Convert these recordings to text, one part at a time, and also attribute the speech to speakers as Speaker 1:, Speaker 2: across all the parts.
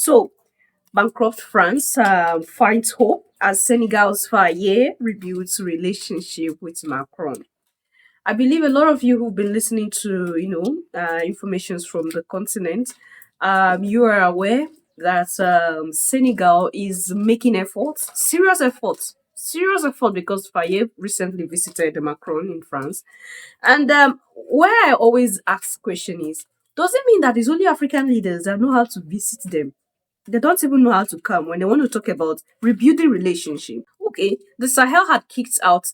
Speaker 1: So, Bankrupt France finds hope as Senegal's Faye rebuilds relationship with Macron. I believe a lot of you who've been listening to, informations from the continent, you are aware that Senegal is making efforts, serious effort because Faye recently visited Macron in France. And where I always ask question is, does it mean that it's only African leaders that know how to visit them? They don't even know how to come when they want to talk about rebuilding relationship. Okay, the Sahel had kicked out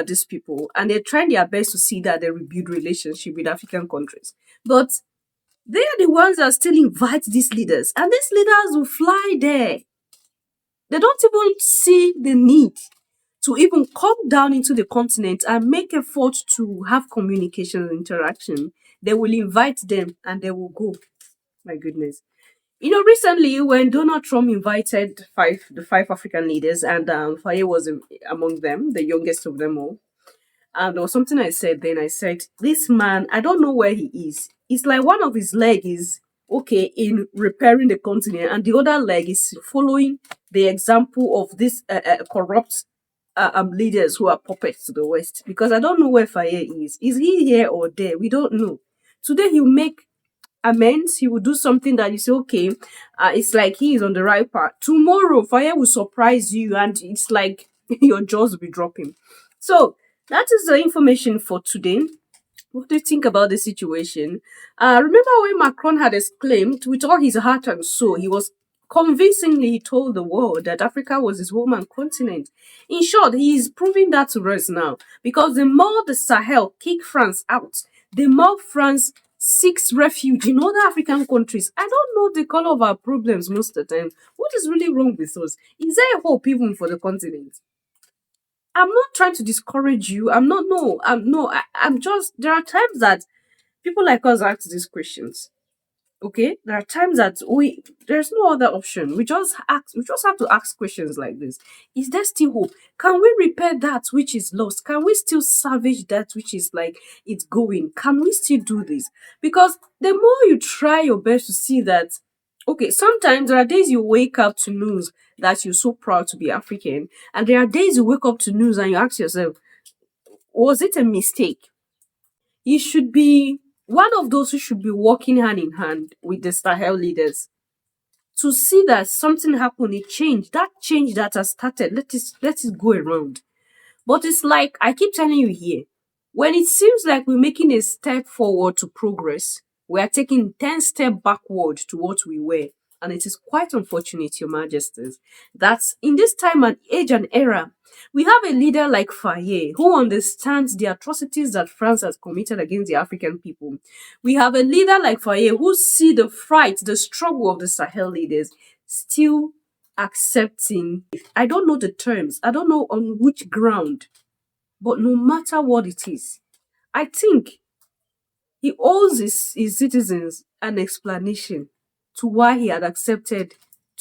Speaker 1: these people, and they're trying their best to see that they rebuild relationship with African countries. But they are the ones that still invite these leaders, and these leaders will fly there. They don't even see the need to even come down into the continent and make effort to have communication and interaction. They will invite them and they will go. My goodness. Recently when Donald Trump invited the five African leaders, and Faye was among them, the youngest of them all. And there was something I said then. I said, this man, I don't know where he is. It's like one of his leg is okay in repairing the continent, and the other leg is following the example of this corrupt leaders who are puppets to the West. Because I don't know where Faye is. Is he here or there? We don't know. Today he'll make amends. He will do something that you say, okay, it's like he is on the right path. Tomorrow, Fire will surprise you, and it's like your jaws will be dropping. So that is the information for today. What do you think about the situation? Remember when Macron had exclaimed with all his heart and soul, he was convincingly told the world that Africa was his home and continent. In short, he is proving that to us now, because the more the Sahel kick France out, the more France seeks refuge in other African countries. I don't know the color of our problems most of the time. What is really wrong with us? Is there hope even for the continent? I'm not trying to discourage you. I'm not, no, I'm no, I'm just, there are times that people like us ask these questions. Okay, there are times that there's no other option. We just have to ask questions like this. Is there still hope? Can we repair that which is lost? Can we still salvage that which is like it's going? Can we still do this? Because the more you try your best to see that, okay, sometimes there are days you wake up to news that you're so proud to be African, and there are days you wake up to news and you ask yourself, was it a mistake? You should be one of those who should be working hand in hand with the Sahel leaders to see that something happened, it changed. That change that has started, let it go around. But it's like I keep telling you here, when it seems like we're making a step forward to progress, we are taking 10 steps backward to what we were. And it is quite unfortunate, Your Majesties, that in this time and age and era, we have a leader like Faye who understands the atrocities that France has committed against the African people. We have a leader like Faye who see the fight, the struggle of the Sahel leaders, still accepting. I don't know the terms. I don't know on which ground. But no matter what it is, I think he owes his citizens an explanation to why he had accepted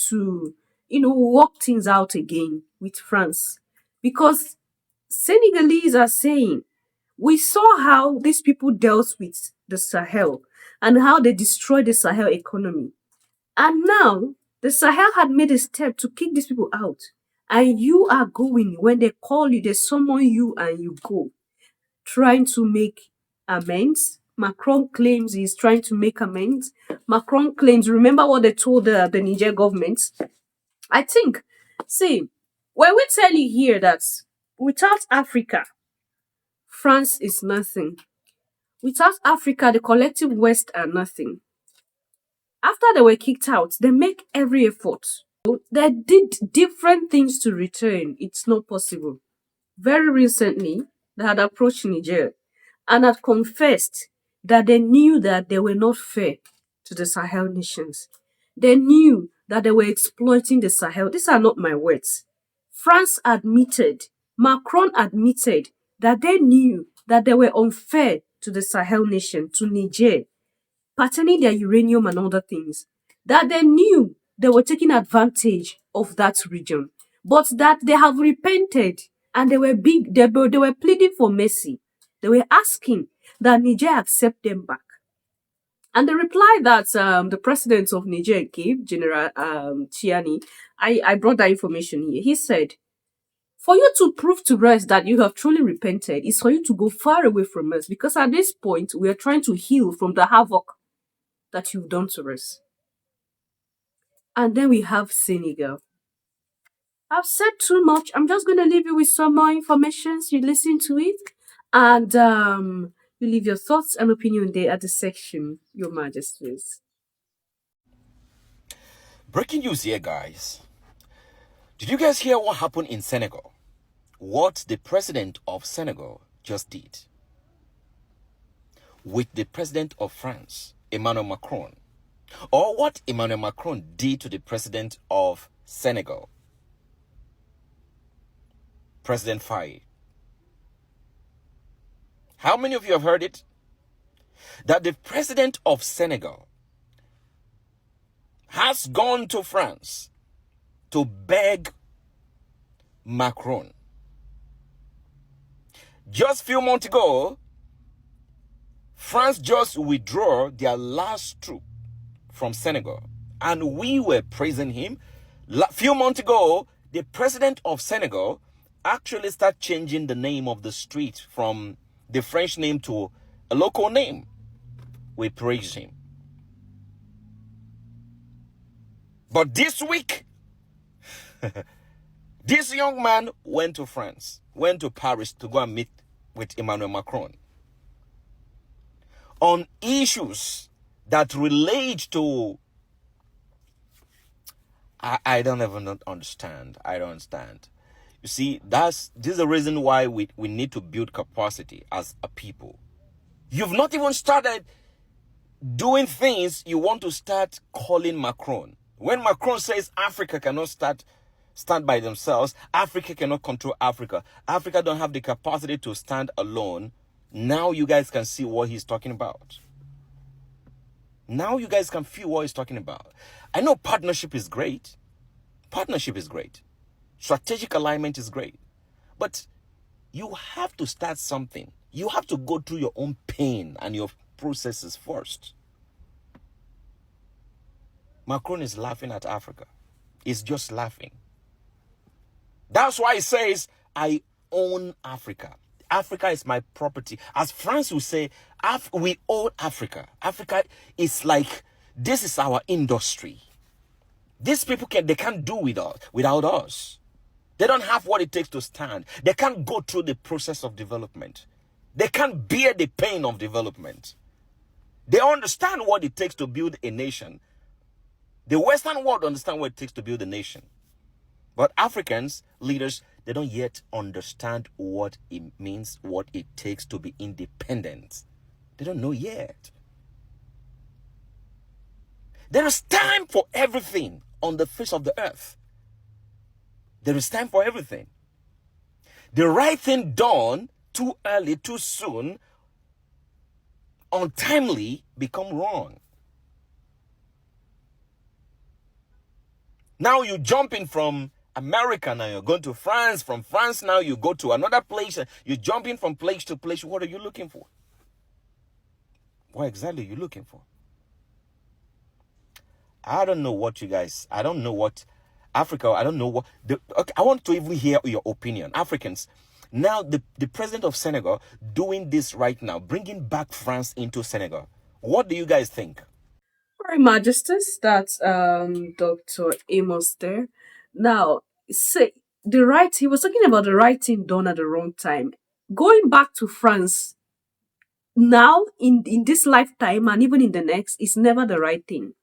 Speaker 1: to, work things out again with France. Because Senegalese are saying, we saw how these people dealt with the Sahel and how they destroyed the Sahel economy. And now the Sahel had made a step to kick these people out. And you are going, when they call you, they summon you and you go, trying to make amends. Macron claims he's trying to make amends. Macron claims, remember what they told the Niger government? I think, see, when we tell you here that without Africa, France is nothing. Without Africa, the collective West are nothing. After they were kicked out, they make every effort. They did different things to return. It's not possible. Very recently, they had approached Niger and had confessed that they knew that they were not fair to the Sahel nations. They knew that they were exploiting the Sahel. These are not my words. France admitted, Macron admitted that they knew that they were unfair to the Sahel nation, to Niger, pertaining their uranium and other things, that they knew they were taking advantage of that region, but that they have repented and they were pleading for mercy. They were asking that Niger accept them back. And the reply that the president of Niger gave, General Chiani, I brought that information here. He said, for you to prove to us that you have truly repented is for you to go far away from us, because at this point we are trying to heal from the havoc that you've done to us. And then we have Senegal. I've said too much. I'm just going to leave you with some more information. So you listen to it, and you leave your thoughts and opinion there at the section, Your Majesties.
Speaker 2: Breaking news here, guys. Did you guys hear what happened in Senegal? What the president of Senegal just did with the president of France, Emmanuel Macron, or what Emmanuel Macron did to the president of Senegal, President Faye. How many of you have heard it? That the president of Senegal has gone to France to beg Macron. Just a few months ago, France just withdrew their last troop from Senegal, and we were praising him. A few months ago, the president of Senegal actually started changing the name of the street from the French name to a local name. We praised him. But this week, this young man went to France, went to Paris to go and meet with Emmanuel Macron on issues that relate to, I don't even understand. I don't understand. You see, this is the reason why we need to build capacity as a people. You've not even started doing things, you want to start calling Macron. When Macron says Africa cannot stand by themselves, Africa cannot control Africa, Africa don't have the capacity to stand alone, now you guys can see what he's talking about. Now you guys can feel what he's talking about. I know partnership is great. Partnership is great. Strategic alignment is great. But you have to start something. You have to go through your own pain and your processes first. Macron is laughing at Africa. He's just laughing. That's why he says, I own Africa. Africa is my property. As France will say, we own Africa. Africa is like, this is our industry. These people they can't do without us. They don't have what it takes to stand. They can't go through the process of development. They can't bear the pain of development. They understand what it takes to build a nation. The Western world understands what it takes to build a nation. But Africans, leaders, they don't yet understand what it means, what it takes to be independent. They don't know yet. There is time for everything on the face of the earth. There is time for everything. The right thing done too early, too soon, untimely, become wrong. Now you jumping from America, now you're going to France. From France, now you go to another place. You're jumping from place to place. What are you looking for? What exactly are you looking for? I don't know what you guys, I don't know what Africa, I don't know what, okay, I want to even hear your opinion. Africans, now the president of Senegal doing this right now, bringing back France into Senegal. What do you guys think?
Speaker 1: Very Majesties, that's Dr. Amos there. Now, say he was talking about the right thing done at the wrong time. Going back to France now in this lifetime and even in the next is never the right thing.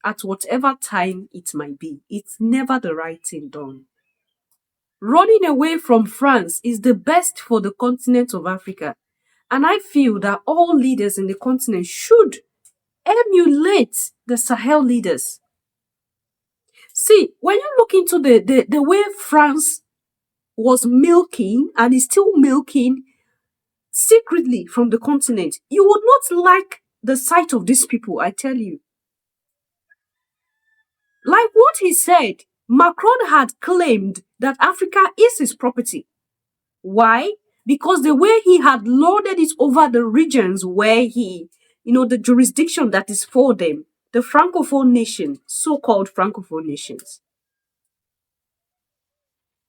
Speaker 1: At whatever time it might be, it's never the right thing done. Running away from France is the best for the continent of Africa. And I feel that all leaders in the continent should emulate the Sahel leaders. See, when you look into the way France was milking and is still milking secretly from the continent, you would not like the sight of these people, I tell you. Like what he said, Macron had claimed that Africa is his property. Why? Because the way he had lorded it over the regions where he the jurisdiction that is for them, the Francophone nation, so-called Francophone nations.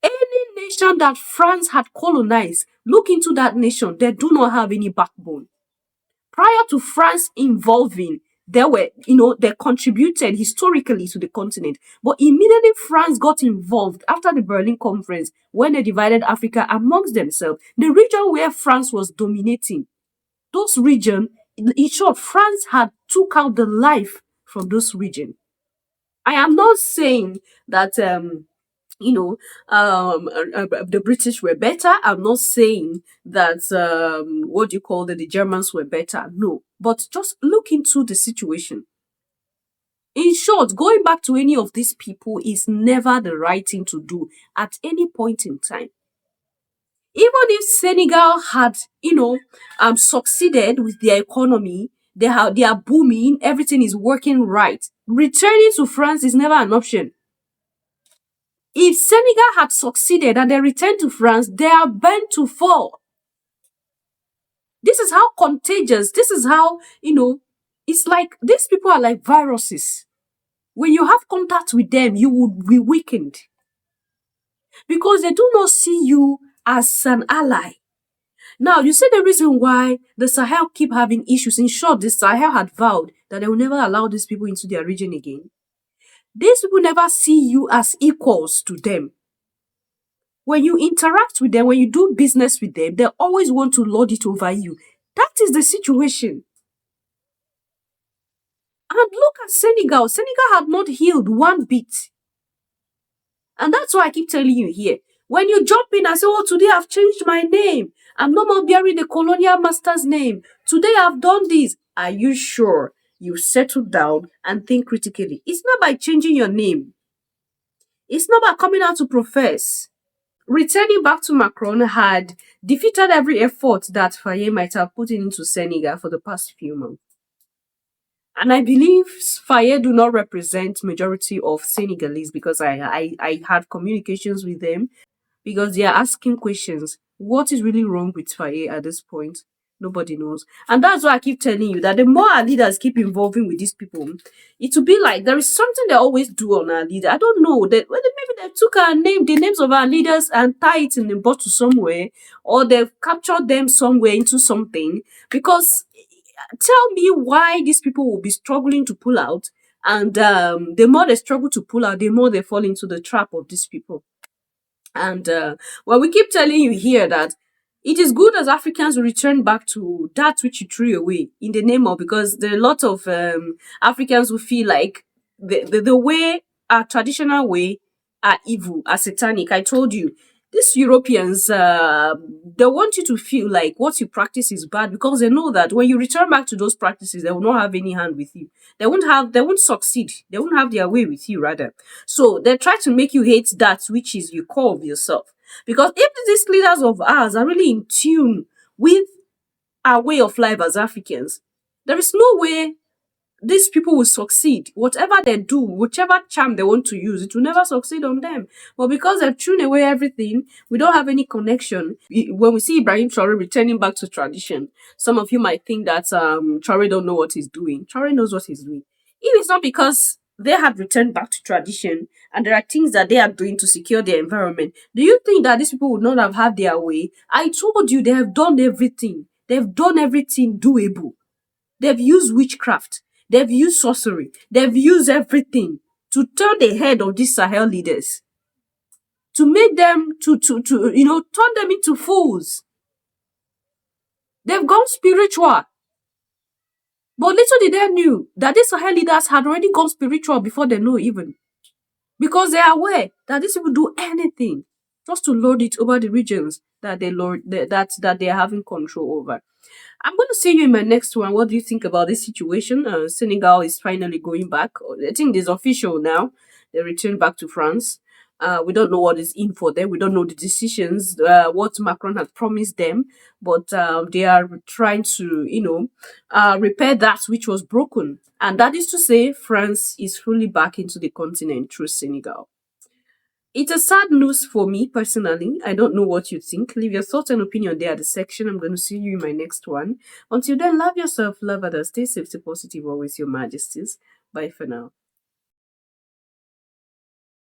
Speaker 1: Any nation that France had colonized, look into that nation, they do not have any backbone. Prior to France involving, they contributed historically to the continent. But immediately France got involved after the Berlin Conference, when they divided Africa amongst themselves, the region where France was dominating, those region, in short, France had took out the life from those region. I am not saying that you know, the British were better. I'm not saying that what do you call the Germans were better. No, but just look into the situation. In short, going back to any of these people is never the right thing to do at any point in time. Even if Senegal had, succeeded with their economy, they are booming, everything is working right. Returning to France is never an option. If Senegal had succeeded and they returned to France, they are bound to fall. This is how contagious, this is how, it's like these people are like viruses. When you have contact with them, you would be weakened because they do not see you as an ally. Now, you see the reason why the Sahel keep having issues. In short, the Sahel had vowed that they will never allow these people into their region again. These people never see you as equals to them. When you interact with them, when you do business with them, they always want to lord it over you. That is the situation. And look at Senegal. Senegal had not healed one bit. And that's why I keep telling you here. When you jump in and say, oh, today I've changed my name. I'm no more bearing the colonial master's name. Today I've done this. Are you sure you settle down and think critically? It's not by changing your name. It's not by coming out to profess. Returning back to Macron had defeated every effort that Faye might have put into Senegal for the past few months. And I believe Faye do not represent majority of Senegalese because I had communications with them because they are asking questions. What is really wrong with Faye at this point? Nobody knows. And that's why I keep telling you that the more our leaders keep involving with these people, it will be like there is something they always do on our leader. I don't know. Maybe they took our name, the names of our leaders, and tie it in the bottle somewhere, or they've captured them somewhere into something. Because tell me why these people will be struggling to pull out, and the more they struggle to pull out, the more they fall into the trap of these people. And we keep telling you here that it is good as Africans return back to that which you threw away in the name of, because there are a lot of Africans who feel like the way, our traditional way, are evil, are satanic. I told you, these Europeans, they want you to feel like what you practice is bad because they know that when you return back to those practices, they will not have any hand with you. They won't succeed. They won't have their way with you, rather. So they try to make you hate that which is your core of yourself. Because if these leaders of ours are really in tune with our way of life as Africans, there is no way these people will succeed. Whatever they do, whichever charm they want to use, it will never succeed on them. But because they've thrown away everything, we don't have any connection. When we see Ibrahim Traore returning back to tradition, some of you might think that Traore don't know what he's doing. Traore knows what he's doing. If it's not because they had returned back to tradition and there are things that they are doing to secure their environment, do you think that these people would not have had their way? I told you they have done everything. They've done everything doable. They've used witchcraft. They've used sorcery. They've used everything to turn the head of these Sahel leaders, to make them, to turn them into fools. They've gone spiritual. But little did they knew that these Sahel leaders had already gone spiritual before they know even. Because they are aware that these people do anything just to lord it over the regions that they are having control over. I'm going to see you in my next one. What do you think about this situation? Senegal is finally going back. I think it's official now. They returned back to France. We don't know what is in for them. We don't know the decisions, what Macron has promised them. But they are trying to, repair that which was broken. And that is to say, France is fully back into the continent through Senegal. It's a sad news for me personally. I don't know what you think. Leave your thoughts and opinion there at the section. I'm going to see you in my next one. Until then, love yourself, love others, stay safe, stay positive, always your majesties. Bye for now.